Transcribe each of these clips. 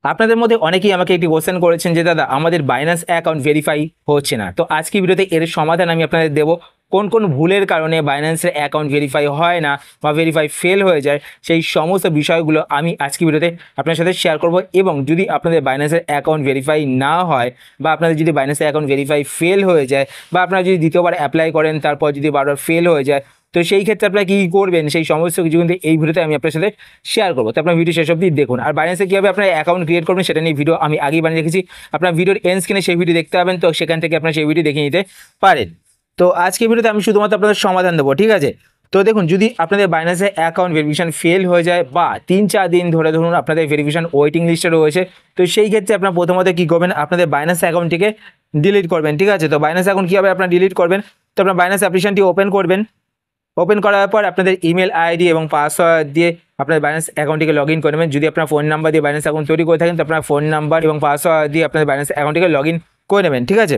আপনাদের মধ্যে অনেকেই আমাকে একটি কোশ্চেন করেছেন যে দাদা আমাদের বাইন্যান্স অ্যাকাউন্ট ভেরিফাই হচ্ছে না। তো আজকে ভিডিওতে এর সমাধান আমি আপনাদের দেবো। কোন কোন ভুলের কারণে বাইন্যান্সের অ্যাকাউন্ট ভেরিফাই হয় না বা ভেরিফাই ফেল হয়ে যায়, সেই সমস্ত বিষয়গুলো আমি আজকে ভিডিওতে আপনার সাথে শেয়ার করব। এবং যদি আপনাদের বাইন্যান্সের অ্যাকাউন্ট ভেরিফাই না হয় বা আপনাদের যদি বাইন্যান্সের অ্যাকাউন্ট ভেরিফাই ফেল হয়ে যায় বা আপনারা যদি দ্বিতীয়বার অ্যাপ্লাই করেন তারপর যদি বারবার ফেল হয়ে যায়, তো সেই ক্ষেত্রে আপনারা কী করবেন সেই সমস্ত কিছু কিন্তু এই ভিডিওতে আমি আপনার সাথে শেয়ার করবো। তো আপনার ভিডিও শেষ অবধি দেখুন। আর বাইন্যান্সে কীভাবে আপনার অ্যাকাউন্ট ক্রিয়েট করবেন সেটা নিয়ে ভিডিও আমি আগেই বানিয়ে রেখেছি, আপনার ভিডিওর এন্ড স্ক্রিনে সেই ভিডিও দেখতে পাবেন, তো সেখান থেকে আপনার সেই ভিডিও দেখে নিতে পারেন। তো আজকে ভিডিওতে আমি শুধুমাত্র আপনাদের সমাধান দেবো, ঠিক আছে। তো দেখুন, যদি আপনাদের বাইন্যান্সে অ্যাকাউন্ট ভেরিফিকেশন ফেল হয়ে যায় বা 3-4 দিন ধরে ধরুন আপনাদের ভেরিফিকেশন ওয়েটিং লিস্টে রয়েছে, তো সেই ক্ষেত্রে আপনার প্রথমত কী করবেন, আপনাদের বাইন্যান্স অ্যাকাউন্টটিকে ডিলিট করবেন, ঠিক আছে। তো বাইন্যান্স অ্যাকাউন্ট কীভাবে আপনার ডিলিট করবেন, তো আপনার বাইন্যান্স অ্যাপ্লিকেশনটি ওপেন করবেন। ওপেন করার পর আপনাদের ইমেল আইডি এবং পাসওয়ার্ড দিয়ে আপনার বাইন্যান্স অ্যাকাউন্টটিকে লগ ইন করে নেবেন। যদি আপনার ফোন নাম্বার দিয়ে বাইন্যান্স অ্যাকাউন্ট তৈরি করে থাকেন তো আপনার ফোন নাম্বার এবং পাসওয়ার্ড দিয়ে আপনার বাইন্যান্স অ্যাকাউন্টটিকে লগ ইন করে নেবেন, ঠিক আছে।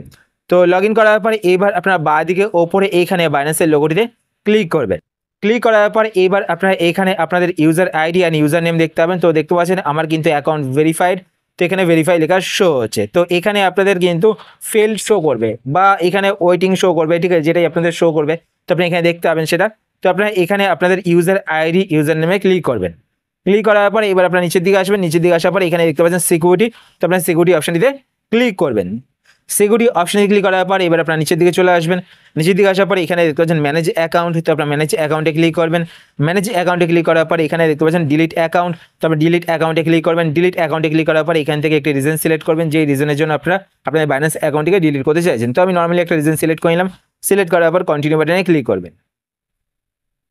তো লগ ইন করার পরে এবার আপনার বাঁ দিকে ওপরে এইখানে বাইন্যান্সের লোগোটিতে ক্লিক করবেন। ক্লিক করার পর এবার আপনারা এইখানে আপনাদের user ID and user name দেখতে পাবেন। তো দেখতে পাচ্ছেন আমার কিন্তু অ্যাকাউন্ট ভেরিফাইড, তো এখানে ভেরিফাই লেখা শো হচ্ছে। তো এখানে আপনাদের কিন্তু ফেল্ড শো করবে বা এখানে ওয়েটিং শো করবে, ঠিক আছে, যেটাই আপনাদের শো করবে তো আপনি এখানে দেখতে পাবেন সেটা। তো আপনারা এখানে আপনাদের ইউজার আইডি ইউজার নেমে ক্লিক করবেন। ক্লিক করার পরে এবার আপনার নিচের দিকে আসবেন, নিচের দিকে আসার পরে এখানে দেখতে পাচ্ছেন সিকিউরিটি, তো আপনার সিকিউরিটি অপশানটিতে ক্লিক করবেন। সিকিউরিটি অপশানে ক্লিক করার পর এবার আপনার নিচের দিকে চলে আসবেন। নিচের দিকে আসার পরে এখানে দেখতে পাচ্ছেন ম্যানেজ অ্যাকাউন্ট, তো আপনার ম্যানেজ অ্যাকাউন্টে ক্লিক করবেন। ম্যানেজ অ্যাকাউন্টে ক্লিক করার পরে এখানে দেখতে পাচ্ছেন ডিলিট অ্যাকাউন্ট, তো আপনি ডিলিট অ্যাকাউন্টে ক্লিক করবেন। ডিলিট অ্যাকাউন্টে ক্লিক করার পরে এখান থেকে একটি রিজন সিলেক্ট করবেন, যে রিজনের জন্য আপনারা আপনার বাইন্যান্স অ্যাকাউন্টটিকে ডিলিট করতে চাইছেন। তো আমি নর্মালি একটা রিজন সিলেক্ট করে নিলাম। সিলেক্ট করার পর কন্টিনিউ বাটনে ক্লিক করবেন।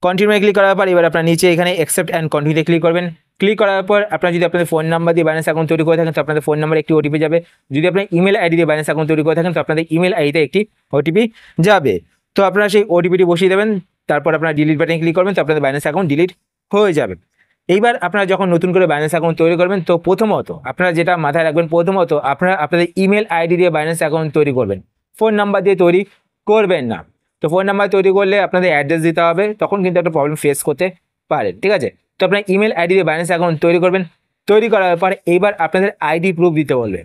কন্টিনিউ ক্লিক করার পর এবার আপনার নিচে এখানে অ্যাকসেপ্ট অ্যান্ড কন্টিনিউতে ক্লিক করবেন। ক্লিক করার পর আপনারা যদি আপনাদের ফোন নাম্বার দিয়ে বাইন্যান্স অ্যাকাউন্ট তৈরি করে থাকেন তো আপনাদের ফোন নাম্বারে একটি ওটিপি যাবে। যদি আপনার ইমেল আইডি দিয়ে বাইন্যান্স অ্যাকাউন্ট তৈরি করে থাকেন তো আপনাদের ইমেল আইডিতে একটি ওটিপি যাবে। তো আপনারা সেই ওটিপিটি বসিয়ে দেবেন, তারপর আপনারা ডিলিট বাটনে ক্লিক করবেন, তো আপনাদের বাইন্যান্স অ্যাকাউন্ট ডিলিট হয়ে যাবে। এইবার আপনারা যখন নতুন করে বাইন্যান্স অ্যাকাউন্ট তৈরি করবেন তো প্রথমত আপনারা যেটা মাথায় রাখবেন, প্রথমত আপনারা আপনাদের ইমেল আইডি দিয়ে বাইন্যান্স অ্যাকাউন্ট তৈরি করবেন, ফোন নাম্বার দিয়ে তৈরি করবেন না। তো ফোন নাম্বার তৈরি করলে আপনাদের অ্যাড্রেস দিতে হবে, তখন কিন্তু একটা প্রবলেম ফেস করতে পারেন, ঠিক আছে। তো আপনার ইমেল আইডি দিয়ে বাইন্যান্স অ্যাকাউন্ট তৈরি করবেন। তৈরি করার পর এবার আপনাদের আইডি প্রুফ দিতে বলবে।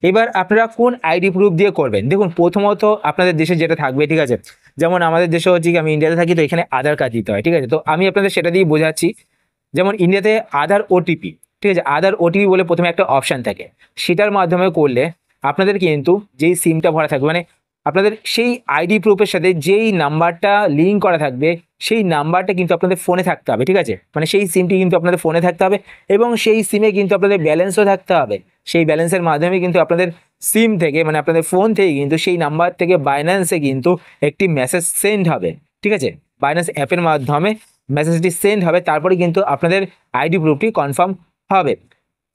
এবার আপনারা কোন আইডি প্রুফ দিয়ে করবেন, দেখুন প্রথমত আপনাদের দেশে যেটা থাকবে, ঠিক আছে, যেমন আমাদের দেশে হচ্ছে কি আমি ইন্ডিয়াতে থাকি, তো এখানে আধার কার্ড দিতে হয়, ঠিক আছে। তো আমি আপনাদের সেটা দিয়ে বোঝাচ্ছি। যেমন ইন্ডিয়াতে আধার ওটিপি, ঠিক আছে, আধার ওটিপি বলে প্রথমে একটা অপশান থাকে, সেটার মাধ্যমে করলে আপনাদের কিন্তু যেই সিমটা ভরা থাকবে, মানে আপনাদের সেই আইডি প্রুফের সাথে যেই নাম্বারটা লিঙ্ক করা থাকবে সেই নাম্বারটা কিন্তু আপনাদের ফোনে থাকতে হবে, ঠিক আছে, মানে সেই সিমটি কিন্তু আপনাদের ফোনে থাকতে হবে এবং সেই সিমে কিন্তু আপনাদের ব্যালেন্সও থাকতে হবে। সেই ব্যালেন্সের মাধ্যমে কিন্তু আপনাদের সিম থেকে মানে আপনাদের ফোন থেকে কিন্তু সেই নাম্বার থেকে বাইন্যান্সে কিন্তু একটি মেসেজ সেন্ড হবে, ঠিক আছে, বাইন্যান্স অ্যাপের মাধ্যমে মেসেজটি সেন্ড হবে, তারপরে কিন্তু আপনাদের আইডি প্রুফটি কনফার্ম হবে।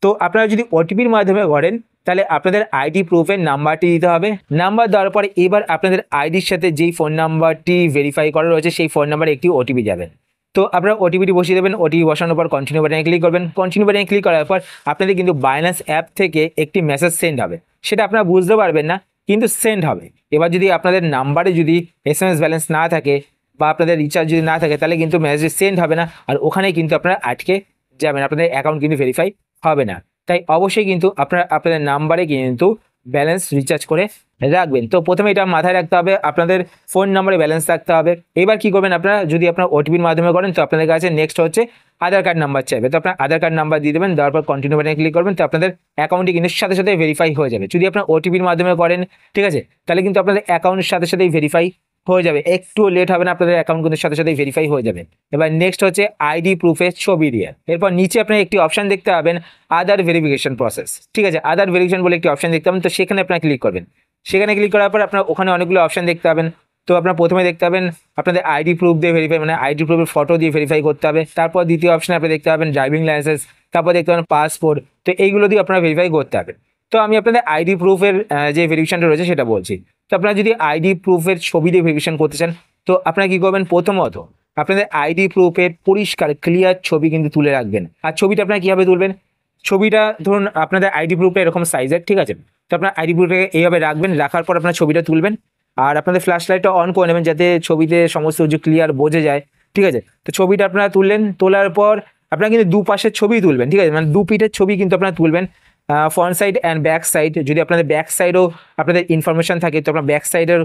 তো আপনারা যদি ওটিপির মাধ্যমে করেন তাহলে আপনাদের আইডি প্রুফের নাম্বারটি দিতে হবে। নাম্বার দেওয়ার পরে এবার আপনাদের আইডির সাথে যেই ফোন নাম্বারটি ভেরিফাই করা রয়েছে সেই ফোন নাম্বারে একটি ওটিপি যাবে। তো আপনারা ওটিপিটি বসিয়ে দেবেন। ওটিপি বসানোর পর কন্টিনিউ বাটনে ক্লিক করবেন। কন্টিনিউ বাটনে ক্লিক করার পর আপনাদের কিন্তু বাইন্যান্স অ্যাপ থেকে একটি মেসেজ সেন্ড হবে, সেটা আপনারা বুঝতে পারবেন না কিন্তু সেন্ড হবে। এবার যদি আপনাদের নাম্বারে যদি এসএমএস ব্যালেন্স না থাকে বা আপনাদের রিচার্জ যদি না থাকে তাহলে কিন্তু মেসেজ সেন্ড হবে না, আর ওখানে কিন্তু আপনারা আটকে যাবেন, আপনাদের অ্যাকাউন্ট কিন্তু ভেরিফাই হবে না। তাই অবশ্যই কিন্তু আপনারা আপনাদের নাম্বারে কিন্তু ব্যালেন্স রিচার্জ করে রাখবেন। তো প্রথমে এটা মাথায় রাখতে হবে, আপনাদের ফোন নাম্বারে ব্যালেন্স রাখতে হবে। এবার কি করবেন, আপনারা যদি আপনার ওটিপির মাধ্যমে করেন তো আপনাদের কাছে নেক্সট হচ্ছে আধার কার্ড নাম্বার চাইবে। তো আপনার আধার কার্ড নাম্বার দিয়ে দেবেন, দেওয়ার পর কন্টিনিউ বাটনে ক্লিক করবেন, তো আপনাদের অ্যাকাউন্টটি কিন্তু সাথে সাথে ভেরিফাই হয়ে যাবে। যদি আপনার ওটিপির মাধ্যমে করেন, ঠিক আছে, তাহলে কিন্তু আপনাদের অ্যাকাউন্টের সাথে সাথেই ভেরিফাই হয়ে যাবে, একটু লেট হবে না, আপনাদের অ্যাকাউন্ট কিন্তু সাথে সাথেই ভেরিফাই হয়ে যাবে। এবার নেক্সট হচ্ছে আইডি প্রুফের ছবি দিয়ে। এরপর নিচে আপনার একটি অপশান দেখতে পাবেন আধার ভেরিফিকেশন প্রসেস, ঠিক আছে, আধার ভেরিফিকেশন বলে একটি অপশান দেখতে পাবেন, তো সেখানে আপনারা ক্লিক করবেন। সেখানে ক্লিক করার পর আপনার ওখানে অনেকগুলো অপশান দেখতে পাবেন। তো আপনার প্রথমে দেখতে পাবেন আপনাদের আইডি প্রুফ দিয়ে ভেরিফাই, মানে আইডি প্রুফের ফটো দিয়ে ভেরিফাই করতে হবে। তারপর দ্বিতীয় অপশানে আপনি দেখতে পাবেন ড্রাইভিং লাইসেন্স, তারপর দেখতে পাবেন পাসপোর্ট, তো এইগুলো দিয়ে আপনারা ভেরিফাই করতে হবে। তো আমি আপনাদের আইডি প্রুফের যে ভেরিফিকেশনটা রয়েছে সেটা বলছি। তো আপনারা যদি আইডি প্রুফের ছবি দিয়ে ভেরিফিকেশন করতে চান তো আপনারা কী করবেন, প্রথমত আপনাদের আইডি প্রুফের পরিষ্কার ক্লিয়ার ছবি কিন্তু তুলে রাখবেন। আর ছবিটা আপনারা কীভাবে তুলবেন, ছবিটা ধরুন আপনাদের আইডি প্রুফটা এরকম সাইজের, ঠিক আছে, তো আপনার আইডি প্রুফটাকে এইভাবে রাখবেন, রাখার পর আপনার ছবিটা তুলবেন আর আপনাদের ফ্ল্যাশ লাইটটা অন করে নেবেন যাতে ছবিতে সমস্ত কিছু ক্লিয়ার বোঝা যায়, ঠিক আছে। তো ছবিটা আপনারা তুললেন, তোলার পর আপনারা কিন্তু দুপাশের ছবি তুলবেন, ঠিক আছে, মানে দু পিঠের ছবি কিন্তু আপনারা তুলবেন। Front side and back side, যদি আপনাদের ব্যাক সাইডও আপনাদের ইনফরমেশন থাকে তো আপনার ব্যাক সাইডের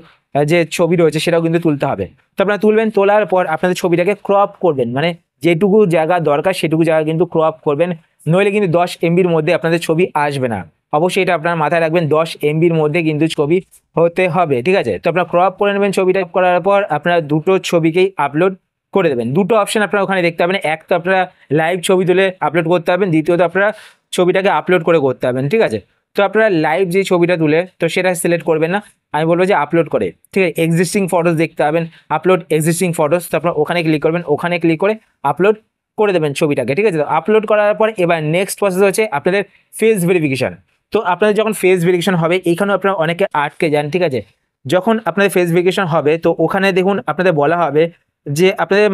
যে ছবি রয়েছে সেটাও কিন্তু তুলতে হবে। তো আপনারা তুলবেন, তোলার পর আপনাদের ছবিটাকে ক্রপ করবেন, মানে যেটুকু জায়গা দরকার সেটুকু জায়গা কিন্তু ক্রপ করবেন, নইলে কিন্তু 10 MBর মধ্যে আপনাদের ছবি আসবে না। অবশ্যই এটা আপনার মাথায় রাখবেন, 10 MBর মধ্যে কিন্তু ছবি হতে হবে, ঠিক আছে। তো আপনারা ক্রপ করে নেবেন, ছবিটা করার পর আপনারা দুটো ছবিকেই আপলোড করে দেবেন। দুটো অপশন আপনারা ওখানে দেখতে পাবেন, এক তো আপনারা লাইভ ছবি তুলে আপলোড করতে পারবেন, দ্বিতীয়ত আপনারা ছবিটাকে আপলোড করে করতে পারবেন, ঠিক আছে। তো আপনারা লাইভ যে ছবিটা তুলে তো সেটা সিলেক্ট করবেন না, আমি বলবো যে আপলোড করে, ঠিক আছে। এক্সিস্টিং ফটোস দেখতে পাবেন, আপলোড এক্সিস্টিং ফটোস, তো আপনারা ওখানে ক্লিক করবেন, ওখানে ক্লিক করে আপলোড করে দেবেন ছবিটাকে, ঠিক আছে। তো আপলোড করার পর এবার নেক্সট প্রসেস হচ্ছে আপনাদের ফেস ভেরিফিকেশন। তো আপনাদের যখন ফেস ভেরিফিকেশন হবে, এইখানেও আপনারা অনেকে আটকে যান, ঠিক আছে। যখন আপনাদের ফেস ভেরিফিকেশন হবে তো ওখানে দেখুন আপনাদের বলা হবে যে আপনাদের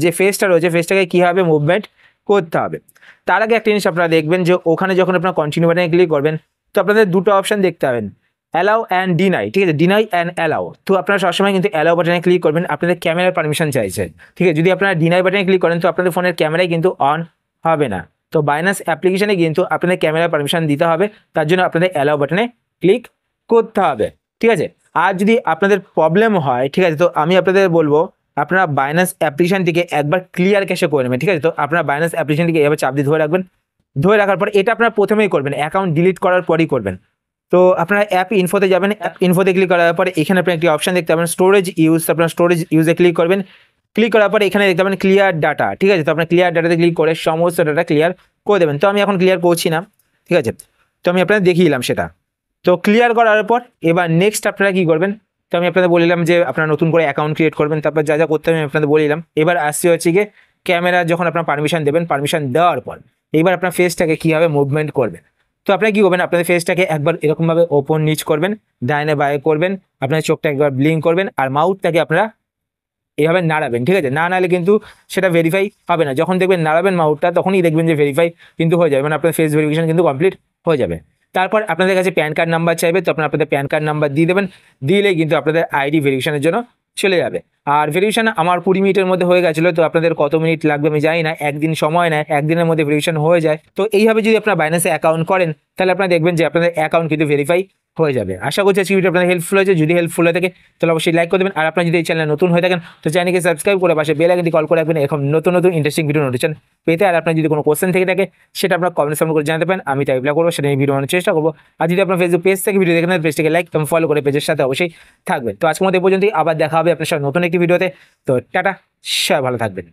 যে ফেসটা রয়েছে ফেসটাকে কীভাবে মুভমেন্ট করতে হবে। তার আগে একটা জিনিস আপনারা দেখবেন যে ওখানে যখন আপনারা কন্টিনিউ বাটনে ক্লিক করবেন তো আপনাদের দুটো অপশন দেখতে পাবেন, অ্যালাউ অ্যান্ড ডিনাই, ঠিক আছে, ডিনাই অ্যান্ড অ্যালাউ। তো আপনারা সবসময় কিন্তু অ্যালাউ বাটনে ক্লিক করবেন, আপনাদের ক্যামেরার পারমিশন চাইছে, ঠিক আছে। যদি আপনারা ডিনাই বাটনে ক্লিক করেন তো আপনাদের ফোনের ক্যামেরাই কিন্তু অন হবে না। তো বাইন্যান্স অ্যাপ্লিকেশনে কিন্তু আপনাদের ক্যামেরার পারমিশন দিতে হবে, তার জন্য আপনাদের অ্যালাউ বাটনে ক্লিক করতে হবে, ঠিক আছে। আর যদি আপনাদের প্রবলেম হয়, ঠিক আছে, তো আমি আপনাদের বলবো আপনারা বাইন্যান্স অ্যাপ্লিকেশনটিকে একবার ক্লিয়ার ক্যাশে করে নেবেন, ঠিক আছে। তো আপনারা বাইন্যান্স অ্যাপ্লিকেশনটিকে এভাবে চাপ দিয়ে ধরে রাখবেন, ধরে রাখার পর এটা আপনারা প্রথমেই করবেন, অ্যাকাউন্ট ডিলিট করার পরই করবেন। তো আপনারা অ্যাপ ইনফোতে যাবেন, অ্যাপ ইনফোতে ক্লিক করার পরে এখানে আপনি একটি অপশন দেখতে পাবেন স্টোরেজ ইউজ, আপনারা স্টোরেজ ইউজে ক্লিক করবেন। ক্লিক করার পরে এখানে দেখতে পাবেন ক্লিয়ার ডাটা, ঠিক আছে। তো আপনার ক্লিয়ার ডাটাতে ক্লিক করে সমস্ত ডাটা ক্লিয়ার করে দেবেন। তো আমি এখন ক্লিয়ার করছি না, ঠিক আছে, তো আমি আপনাদের দেখিয়ে দিলাম সেটা। তো ক্লিয়ার করার পর এবার নেক্সট আপনারা কী করবেন, তো আমি আপনাদের বলিলাম যে আপনারা নতুন করে অ্যাকাউন্ট ক্রিয়েট করবেন, তারপর যা যা করতে হবে আমি আপনাদের বলিলাম। এবার আসছে হচ্ছে গিয়ে ক্যামেরা, যখন আপনার পারমিশন দেবেন, পারমিশন দেওয়ার পর এবার আপনার ফেসটাকে কীভাবে মুভমেন্ট করবেন। তো আপনারা কী করবেন, আপনাদের ফেসটাকে একবার এরকমভাবে ওপর নিচ করবেন, ডাইনে বায়ে করবেন, আপনার চোখটা একবার ব্লিঙ্ক করবেন, আর মাউথটাকে আপনারা এইভাবে নাড়াবেন, ঠিক আছে। না নাড়লে কিন্তু সেটা ভেরিফাই হবে না। যখন দেখবেন নাড়াবেন মাউথটা তখনই দেখবেন যে ভেরিফাই কিন্তু হয়ে যাবে, মানে আপনার ফেস ভেরিফিকেশন কিন্তু কমপ্লিট হয়ে যাবে। তারপর আপনাদের কাছে প্যান কার্ড নাম্বার চাইবে, তো আপনারা আপনাদের প্যান কার্ড নাম্বার দিয়ে দেবেন, দিলেই কিন্তু আপনাদের আইডি ভেরিফিকেশনের জন্য চলে যাবে। আর ভেরিফিকেশন আমার 20 মিনিটের মধ্যে হয়ে গেছিলো, তো আপনাদের কত মিনিট লাগবে আমি জানি না, একদিন সময় নেয়, একদিনের মধ্যে ভেরিফিকেশন হয়ে যায়। তো এইভাবে যদি আপনারা বাইন্যান্সে অ্যাকাউন্ট করেন তাহলে আপনারা দেখবেন যে আপনাদের অ্যাকাউন্ট কিন্তু ভেরিফাই হয়ে যাবে। আশা করছি আজকে ভিডিও আপনাদের হেল্পফুল হয়েছে। যদি হেল্পফুল হয়ে থাকে তাহলে অবশ্যই লাইক করে দেবেন, আর আপনারা যদি এই চ্যানেলে নতুন হয়ে থাকেন তো চ্যানেলকে সাবস্ক্রাইব করে পাশে বেল আইকনটি কল করে রাখবেন এরকম নতুন নতুন ইন্টারেস্টিং ভিডিও নোটিফিকেশন পেতে। আর আপনার যদি কোনো কোশ্চেন থেকে থাকে সেটা আপনারা কমেন্ট করে জানাতে পারেন, আমি তাই রিপ্লাই করবো, সেটা নিয়ে ভিডিও বানানোর চেষ্টা করবো। আর যদি আপনার ফেসবুক পেজ থেকে ভিডিও দেখেন পেজটাকে লাইক এবং ফলো করে পেজের সাথে অবশ্যই থাকবেন। তো আজকের মধ্যে এই পর্যন্তই, আবার দেখা হবে আপনার সাথে নতুন একটি ভিডিওতে। তো টাটা, সবাই ভালো থাকবেন।